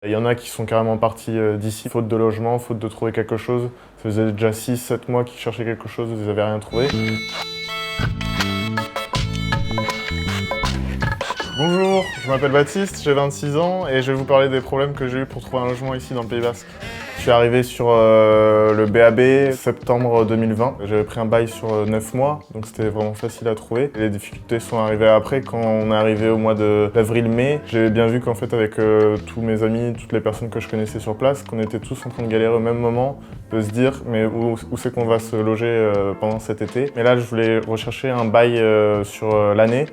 Il y en a qui sont carrément partis d'ici, faute de logement, faute de trouver quelque chose. Ça faisait déjà 6-7 mois qu'ils cherchaient quelque chose, ils n'avaient rien trouvé. Bonjour, je m'appelle Baptiste, j'ai 26 ans et je vais vous parler des problèmes que j'ai eu pour trouver un logement ici dans le Pays Basque. Je suis arrivé sur le BAB septembre 2020. J'avais pris un bail sur 9 mois, donc c'était vraiment facile à trouver. Les difficultés sont arrivées après, quand on est arrivé au mois d'avril-mai. J'ai bien vu qu'en fait avec tous mes amis, toutes les personnes que je connaissais sur place, qu'on était tous en train de galérer au même moment, de se dire mais où c'est qu'on va se loger pendant cet été. Mais là je voulais rechercher un bail sur l'année.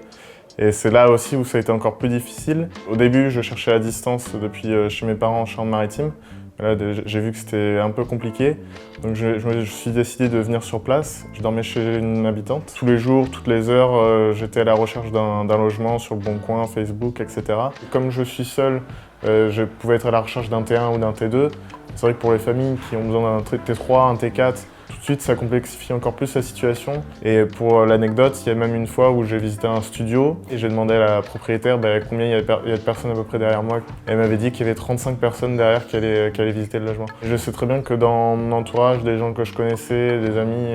Et c'est là aussi où ça a été encore plus difficile. Au début, je cherchais à distance depuis chez mes parents en Charente-Maritime. Là, j'ai vu que c'était un peu compliqué, donc je suis décidé de venir sur place. Je dormais chez une habitante. Tous les jours, toutes les heures, j'étais à la recherche d'un logement sur le Bon Coin, Facebook, etc. Comme je suis seul, je pouvais être à la recherche d'un T1 ou d'un T2. C'est vrai que pour les familles qui ont besoin d'un T3, un T4, tout de suite ça complexifie encore plus la situation. Et pour l'anecdote, il y a même une fois où j'ai visité un studio et j'ai demandé à la propriétaire combien il y a de personnes à peu près derrière moi. Elle m'avait dit qu'il y avait 35 personnes derrière qui allaient visiter le logement. Et je sais très bien que dans mon entourage, des gens que je connaissais, des amis,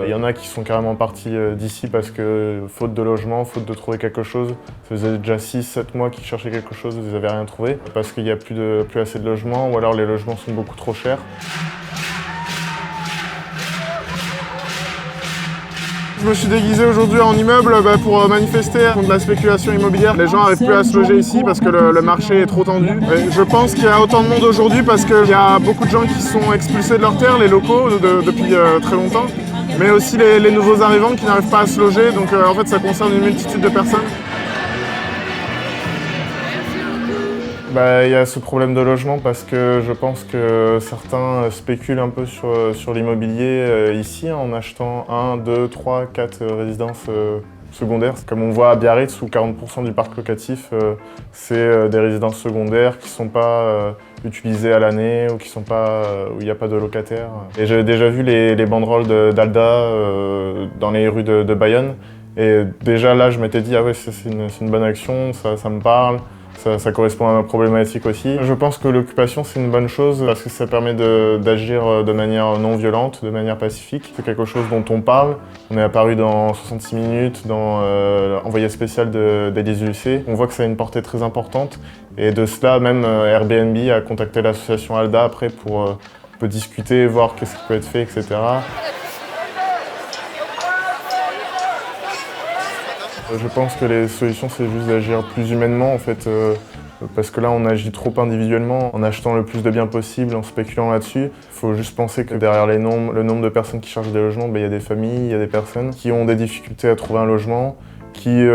il y en a qui sont carrément partis d'ici parce que faute de logement, faute de trouver quelque chose. Ça faisait déjà 6-7 mois qu'ils cherchaient quelque chose, ils n'avaient rien trouvé parce qu'il n'y a plus assez de logements ou alors les logements sont beaucoup trop chers. Je me suis déguisé aujourd'hui en immeuble pour manifester contre la spéculation immobilière. Les gens n'arrivent plus à se loger ici parce que le marché est trop tendu. Et je pense qu'il y a autant de monde aujourd'hui parce qu'il y a beaucoup de gens qui sont expulsés de leurs terres, les locaux, depuis très longtemps. Mais aussi les nouveaux arrivants qui n'arrivent pas à se loger. Donc en fait ça concerne une multitude de personnes. Il y a ce problème de logement parce que je pense que certains spéculent un peu sur l'immobilier ici en achetant 1, 2, 3, 4 résidences secondaires. Comme on voit à Biarritz où 40% du parc locatif c'est des résidences secondaires qui ne sont pas utilisées à l'année ou où il n'y a pas de locataires. Et j'avais déjà vu les banderoles d'Alda dans les rues de Bayonne et déjà là je m'étais dit ah ouais c'est une bonne action, ça me parle. Ça correspond à ma problématique aussi. Je pense que l'occupation c'est une bonne chose parce que ça permet d'agir de manière non violente, de manière pacifique. C'est quelque chose dont on parle. On est apparu dans 66 minutes, dans Envoyé spécial d'Élise Lucet. On voit que ça a une portée très importante et de cela même Airbnb a contacté l'association Alda après pour discuter, voir qu'est-ce qui peut être fait, etc. Je pense que les solutions, c'est juste d'agir plus humainement, en fait, parce que là, on agit trop individuellement, en achetant le plus de biens possible, en spéculant là-dessus. Il faut juste penser que derrière le nombre de personnes qui cherchent des logements, il y a des familles, il y a des personnes qui ont des difficultés à trouver un logement, qui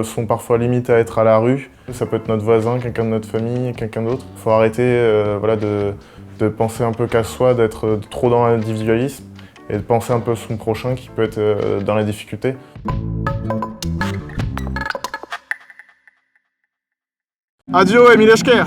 sont parfois limite à être à la rue. Ça peut être notre voisin, quelqu'un de notre famille, quelqu'un d'autre. Il faut arrêter de penser un peu qu'à soi, d'être trop dans l'individualisme et de penser un peu à son prochain qui peut être dans les difficultés. Adio, Emile Esker!